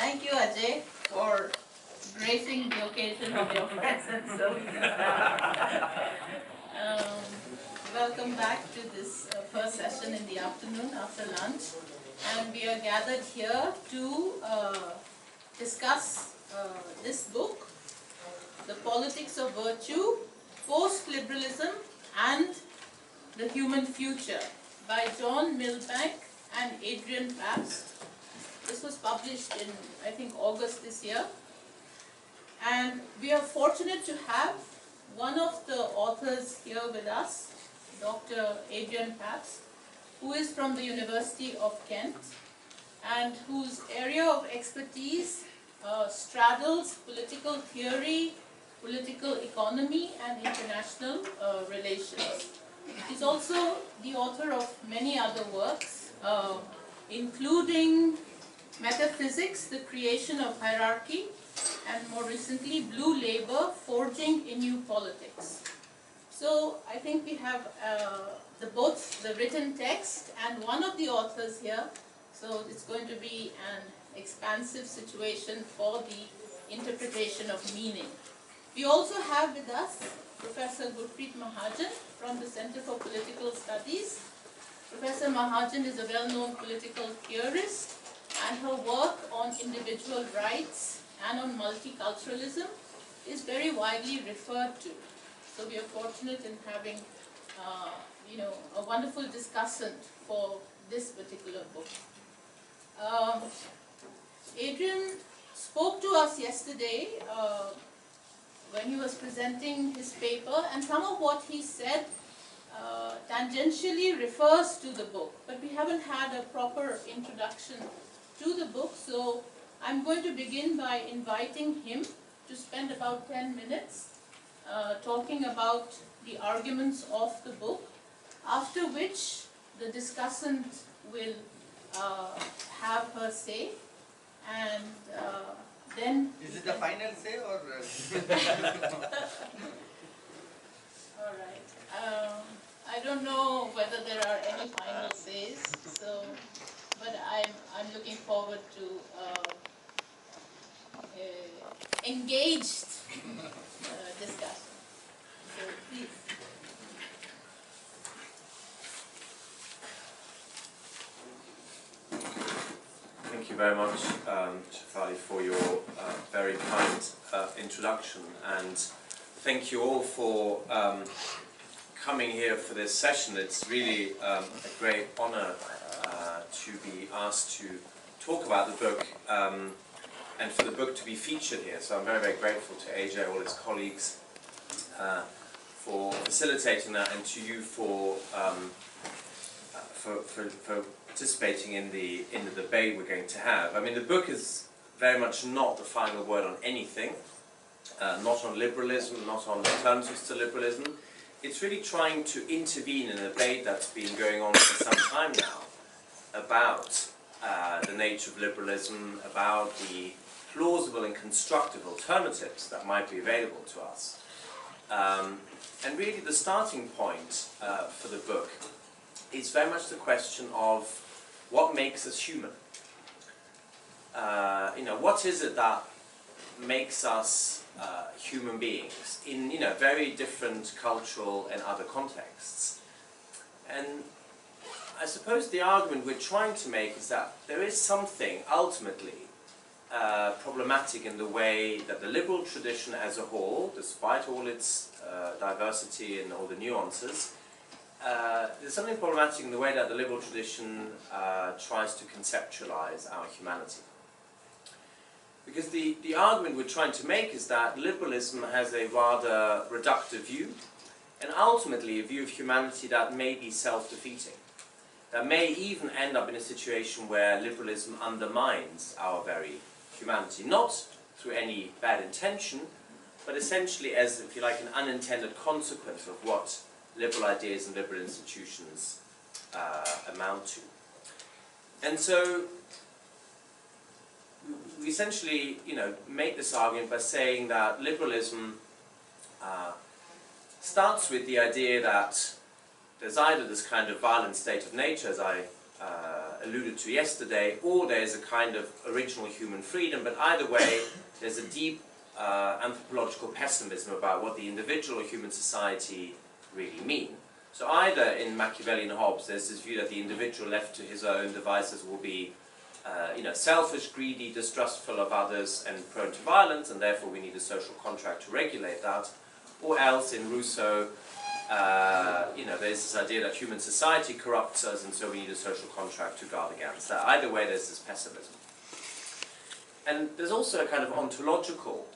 Thank you, Ajay, for gracing the occasion of your presence. Welcome back to this first session in the afternoon after lunch. And we are gathered here to discuss this book, The Politics of Virtue, Post-liberalism and the Human Future, by John Milbank and Adrian Pabst. This was published in, I think, August this year. And we are fortunate to have one of the authors here with us, Dr. Adrian Pabst, who is from the University of Kent and whose area of expertise straddles political theory, political economy, and international relations. He's also the author of many other works, including Metaphysics, the Creation of Hierarchy, and more recently, Blue Labor, Forging a New Politics. So I think we have both the written text and one of the authors here, so it's going to be an expansive situation for the interpretation of meaning. We also have with us Professor Gurpreet Mahajan from the Center for Political Studies. Professor Mahajan is a well-known political theorist, and her work on individual rights and on multiculturalism is very widely referred to. So we are fortunate in having, a wonderful discussant for this particular book. Adrian spoke to us yesterday when he was presenting his paper, and some of what he said tangentially refers to the book, but we haven't had a proper introduction to the book, so I'm going to begin by inviting him to spend about 10 minutes talking about the arguments of the book, after which the discussant will have her say, and then... Is it the final say or... All right. I don't know whether there are any final says, so... But I'm looking forward to engaged discussion. So please. Thank you very much, Shafali, for your very kind introduction, and thank you all for coming here for this session. It's really a great honor to be asked to talk about the book and for the book to be featured here. So I'm very, very grateful to AJ, all his colleagues, for facilitating that, and to you for participating in the debate we're going to have. I mean, the book is very much not the final word on anything, not on liberalism, not on alternatives to liberalism. It's really trying to intervene in a debate that's been going on for some time now about the nature of liberalism, about the plausible and constructive alternatives that might be available to us. And really the starting point for the book is very much the question of what makes us human. What is it that makes us human beings in very different cultural and other contexts? And I suppose the argument we're trying to make is that there is something ultimately problematic in the way that the liberal tradition as a whole, despite all its diversity and all the nuances, there's something problematic in the way that the liberal tradition tries to conceptualize our humanity. Because the argument we're trying to make is that liberalism has a rather reductive view, and ultimately a view of humanity that may be self-defeating, that may even end up in a situation where liberalism undermines our very humanity, not through any bad intention, but essentially as, if you like, an unintended consequence of what liberal ideas and liberal institutions amount to. And so we essentially, make this argument by saying that liberalism starts with the idea that there's either this kind of violent state of nature, as I alluded to yesterday, or there's a kind of original human freedom, but either way there's a deep anthropological pessimism about what the individual or human society really mean. So either in Machiavelli and Hobbes there's this view that the individual left to his own devices will be selfish, greedy, distrustful of others and prone to violence, and therefore we need a social contract to regulate that. Or else in Rousseau, there's this idea that human society corrupts us and so we need a social contract to guard against that. Either way there's this pessimism. And there's also a kind of ontological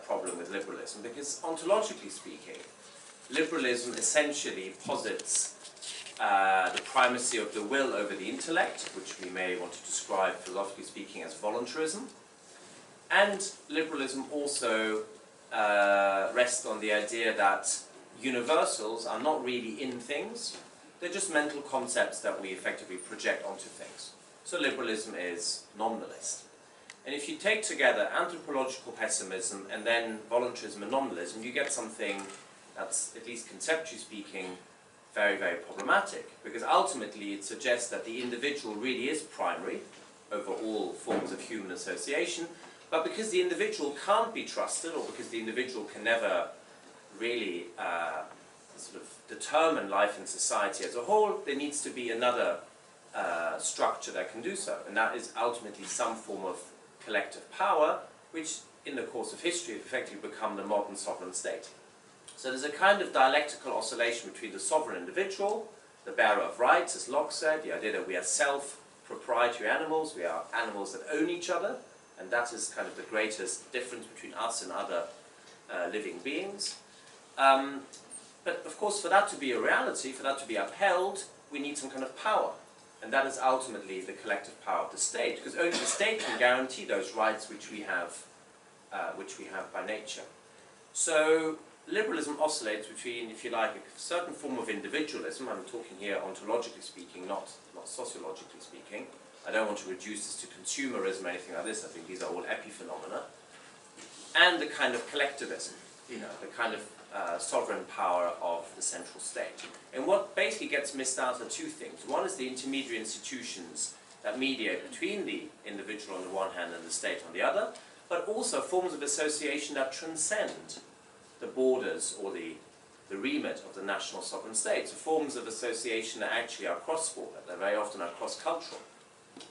problem with liberalism, because ontologically speaking, liberalism essentially posits the primacy of the will over the intellect, which we may want to describe philosophically speaking as voluntarism. And liberalism also rests on the idea that universals are not really in things, they're just mental concepts that we effectively project onto things. So liberalism is nominalist. And if you take together anthropological pessimism and then voluntarism and nominalism, you get something that's, at least conceptually speaking, very, very problematic, because ultimately it suggests that the individual really is primary over all forms of human association, but because the individual can't be trusted, or because the individual can never really sort of determine life in society as a whole, there needs to be another structure that can do so, and that is ultimately some form of collective power, which in the course of history have effectively become the modern sovereign state. So there's a kind of dialectical oscillation between the sovereign individual, the bearer of rights, as Locke said, the idea that we are self-proprietary animals, we are animals that own each other, and that is kind of the greatest difference between us and other living beings. But of course, for that to be a reality, for that to be upheld, we need some kind of power. And that is ultimately the collective power of the state, because only the state can guarantee those rights which we have by nature. So liberalism oscillates between, if you like, a certain form of individualism. I'm talking here ontologically speaking, not sociologically speaking. I don't want to reduce this to consumerism or anything like this. I think these are all epiphenomena. And the kind of collectivism, the kind of sovereign power of the central state. And what basically gets missed out are two things. One is the intermediary institutions that mediate between the individual on the one hand and the state on the other, but also forms of association that transcend the borders or the remit of the national sovereign state. So forms of association that actually are cross-border, they very often are cross-cultural,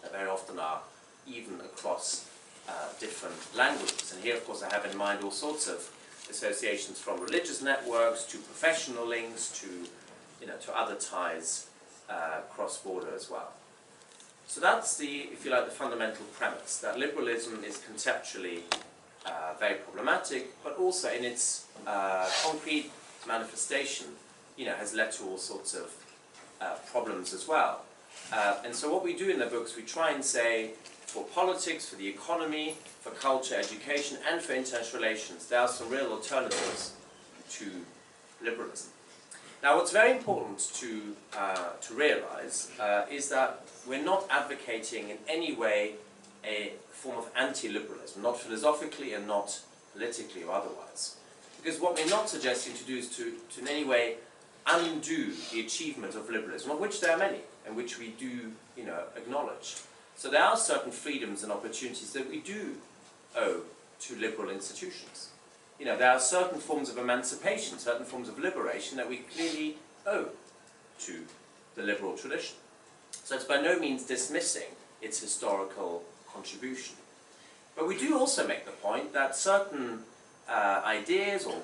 they very often are even across different languages. And here, of course, I have in mind all sorts of associations, from religious networks to professional links to other ties cross-border as well. So that's the, if you like, the fundamental premise, that liberalism is conceptually very problematic, but also in its concrete manifestation, has led to all sorts of problems as well. And so what we do in the books, we try and say, for politics, for the economy, for culture, education, and for international relations, there are some real alternatives to liberalism. Now, what's very important to realize is that we're not advocating in any way a form of anti-liberalism, not philosophically and not politically or otherwise. Because what we're not suggesting to do is to in any way undo the achievement of liberalism, of which there are many, and which we do acknowledge. So there are certain freedoms and opportunities that we do owe to liberal institutions. There are certain forms of emancipation, certain forms of liberation that we clearly owe to the liberal tradition. So it's by no means dismissing its historical contribution. But we do also make the point that certain ideas or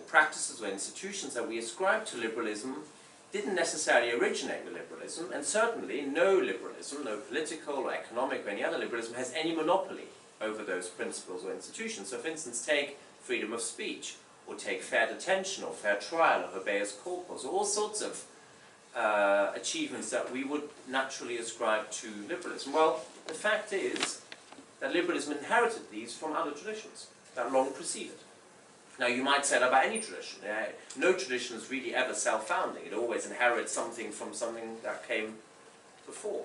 practices or institutions that we ascribe to liberalism didn't necessarily originate with liberalism, and certainly no liberalism, no political or economic or any other liberalism, has any monopoly over those principles or institutions. So for instance, take freedom of speech, or take fair detention, or fair trial, or habeas corpus, or all sorts of achievements that we would naturally ascribe to liberalism. Well, the fact is that liberalism inherited these from other traditions that long preceded. Now, you might say that about any tradition. No tradition is really ever self-founding. It always inherits something from something that came before.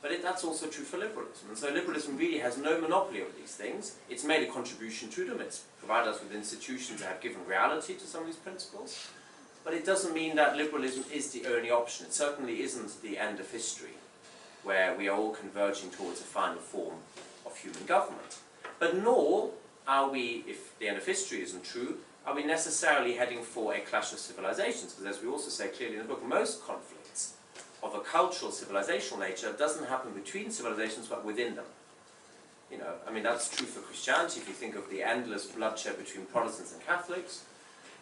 But that's also true for liberalism. And so liberalism really has no monopoly of these things. It's made a contribution to them. It's provided us with institutions that have given reality to some of these principles. But it doesn't mean that liberalism is the only option. It certainly isn't the end of history. where we are all converging towards a final form of human government. But nor are we, if the end of history isn't true, are we necessarily heading for a clash of civilizations, because as we also say clearly in the book, most conflicts of a cultural, civilizational nature doesn't happen between civilizations but within them. You know, I mean, that's true for Christianity if you think of the endless bloodshed between Protestants and Catholics.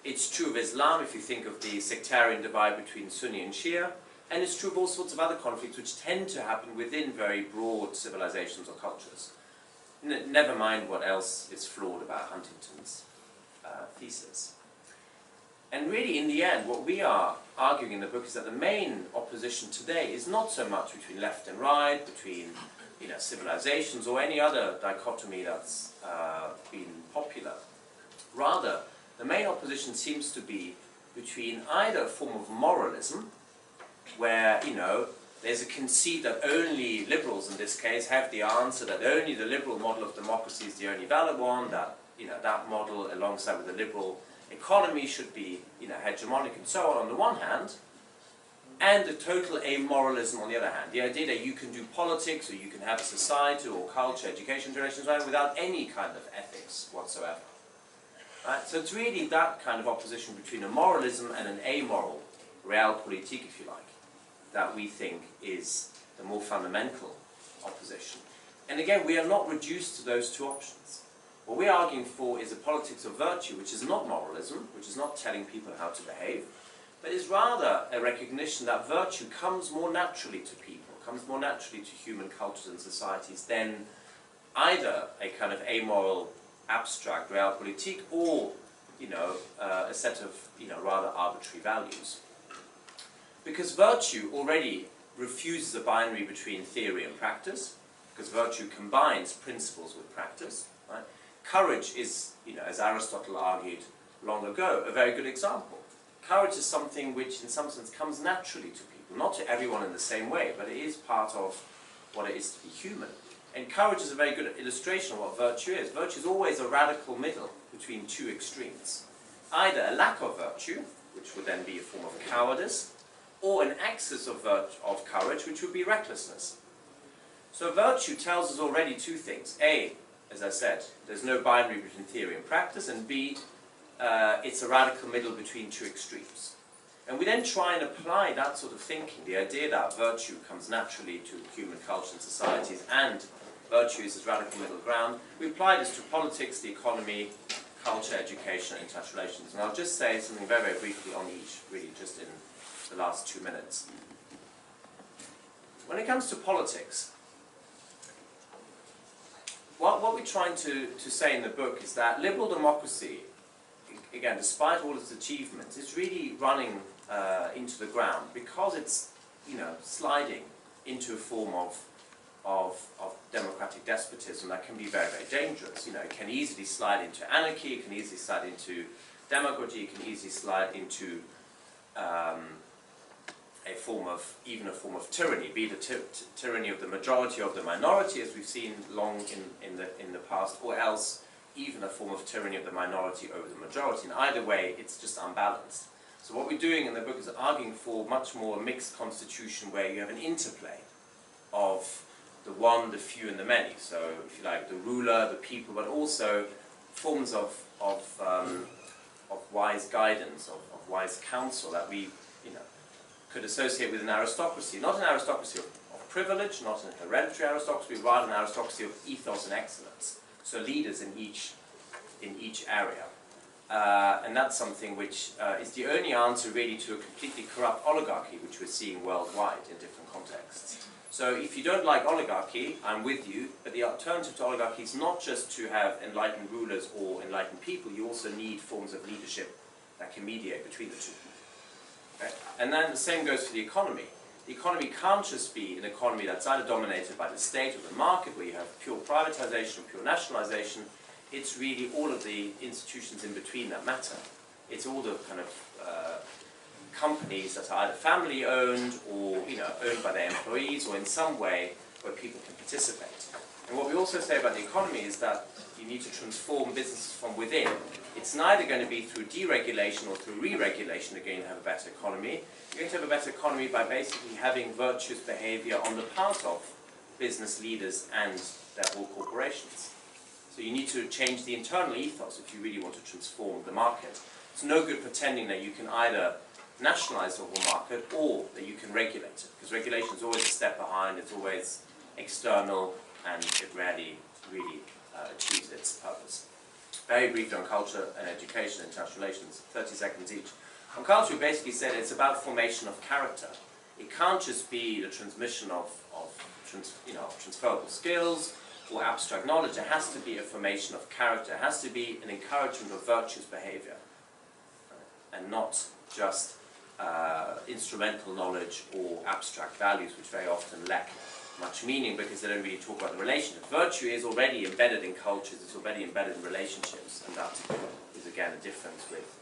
It's true of Islam if you think of the sectarian divide between Sunni and Shia. And it's true of all sorts of other conflicts which tend to happen within very broad civilizations or cultures. Never mind what else is flawed about Huntington's thesis. And really, in the end, what we are arguing in the book is that the main opposition today is not so much between left and right, between civilizations or any other dichotomy that's been popular. Rather, the main opposition seems to be between either a form of moralism, where, there's a conceit that only liberals in this case have the answer, that only the liberal model of democracy is the only valid one, that, that model alongside with the liberal economy should be, hegemonic and so on the one hand, and the total amoralism on the other hand. The idea that you can do politics, or you can have a society or culture, education, relations, without any kind of ethics whatsoever. Right? So it's really that kind of opposition between a moralism and an amoral realpolitik, if you like, that we think is the more fundamental opposition. And again, we are not reduced to those two options. What we're arguing for is a politics of virtue, which is not moralism, which is not telling people how to behave, but is rather a recognition that virtue comes more naturally to people, comes more naturally to human cultures and societies than either a kind of amoral, abstract realpolitik or, a set of, rather arbitrary values. Because virtue already refuses a binary between theory and practice, because virtue combines principles with practice. Right? Courage is, as Aristotle argued long ago, a very good example. Courage is something which, in some sense, comes naturally to people, not to everyone in the same way, but it is part of what it is to be human. And courage is a very good illustration of what virtue is. Virtue is always a radical middle between two extremes. Either a lack of virtue, which would then be a form of cowardice, or an excess of courage, which would be recklessness. So virtue tells us already two things. A, as I said, there's no binary between theory and practice, and B, it's a radical middle between two extremes. And we then try and apply that sort of thinking, the idea that virtue comes naturally to human culture and societies, and virtue is this radical middle ground. We apply this to politics, the economy, culture, education, and international relations. And I'll just say something very, very briefly on each, really, just in the last 2 minutes. When it comes to politics, what we're trying to say in the book is that liberal democracy, again, despite all its achievements, is really running into the ground because it's, sliding into a form of democratic despotism that can be very, very dangerous. It can easily slide into anarchy, it can easily slide into demagogy, it can easily slide into even a form of tyranny, be the tyranny of the majority of the minority, as we've seen long in the past, or else even a form of tyranny of the minority over the majority. In either way, it's just unbalanced. So what we're doing in the book is arguing for much more a mixed constitution where you have an interplay of the one, the few, and the many. So, if you like, the ruler, the people, but also forms of wise guidance, of wise counsel that we, could associate with an aristocracy. Not an aristocracy of privilege, not an hereditary aristocracy, but rather an aristocracy of ethos and excellence. So leaders in each area. And that's something which is the only answer really to a completely corrupt oligarchy, which we're seeing worldwide in different contexts. So if you don't like oligarchy, I'm with you, but the alternative to oligarchy is not just to have enlightened rulers or enlightened people, you also need forms of leadership that can mediate between the two. Okay? And then the same goes for the economy. The economy can't just be an economy that's either dominated by the state or the market, where you have pure privatization, pure nationalization. It's really all of the institutions in between that matter. It's all the kind of companies that are either family-owned or owned by their employees, or in some way where people can participate. And what we also say about the economy is that you need to transform businesses from within. It's neither going to be through deregulation or through re-regulation that you're going to have a better economy. You're going to have a better economy by basically having virtuous behavior on the part of business leaders and their whole corporations. So you need to change the internal ethos if you really want to transform the market. It's no good pretending that you can either nationalize the whole market or that you can regulate it, because regulation is always a step behind, it's always external, and it rarely really achieves its purpose. Very briefly on culture and education and international relations, 30 seconds each. On culture, we basically said it's about formation of character. It can't just be the transmission of transferable skills or abstract knowledge. It has to be a formation of character. It has to be an encouragement of virtuous behavior, and not just instrumental knowledge or abstract values, which very often lack much meaning because they don't really talk about the relationship. Virtue is already embedded in cultures, it's already embedded in relationships, and that is again a difference with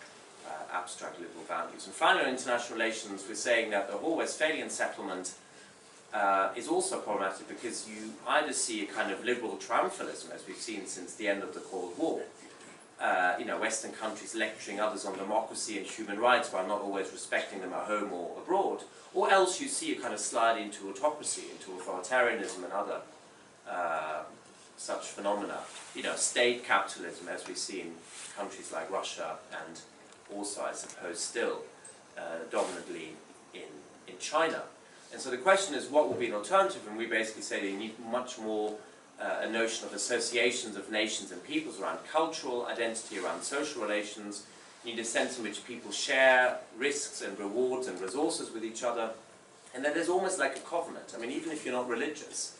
abstract liberal values. And finally, on international relations, we're saying that the whole Westphalian settlement is also problematic because you either see a kind of liberal triumphalism, as we've seen since the end of the Cold War, Western countries lecturing others on democracy and human rights while not always respecting them at home or abroad, or else you see a kind of slide into autocracy, into authoritarianism and other such phenomena. State capitalism, as we see in countries like Russia, and also, I suppose, still dominantly in China. And so the question is, what will be an alternative? And we basically say that you need much more a notion of associations of nations and peoples around cultural identity, around social relations. You need a sense in which people share risks and rewards and resources with each other, and that there's almost like a covenant. I mean, even if you're not religious,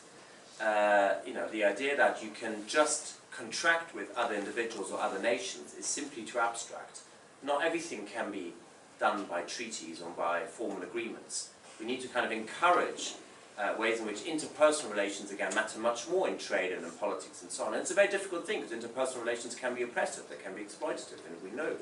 the idea that you can just contract with other individuals or other nations is simply too abstract. Not everything can be done by treaties or by formal agreements. We need to kind of encourage ways in which interpersonal relations, again, matter much more in trade and in politics and so on. And it's a very difficult thing, because interpersonal relations can be oppressive, they can be exploitative, and we know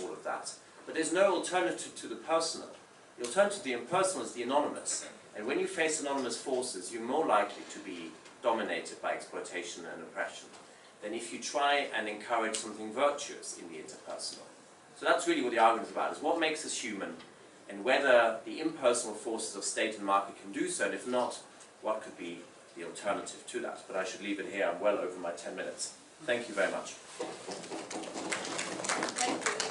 all of that. But there's no alternative to the personal. The alternative to the impersonal is the anonymous. And when you face anonymous forces, you're more likely to be dominated by exploitation and oppression than if you try and encourage something virtuous in the interpersonal. So that's really what the argument is about, is what makes us human, and whether the impersonal forces of state and market can do so, and if not, what could be the alternative to that. But I should leave it here. I'm well over my 10 minutes. Thank you very much. Thank you.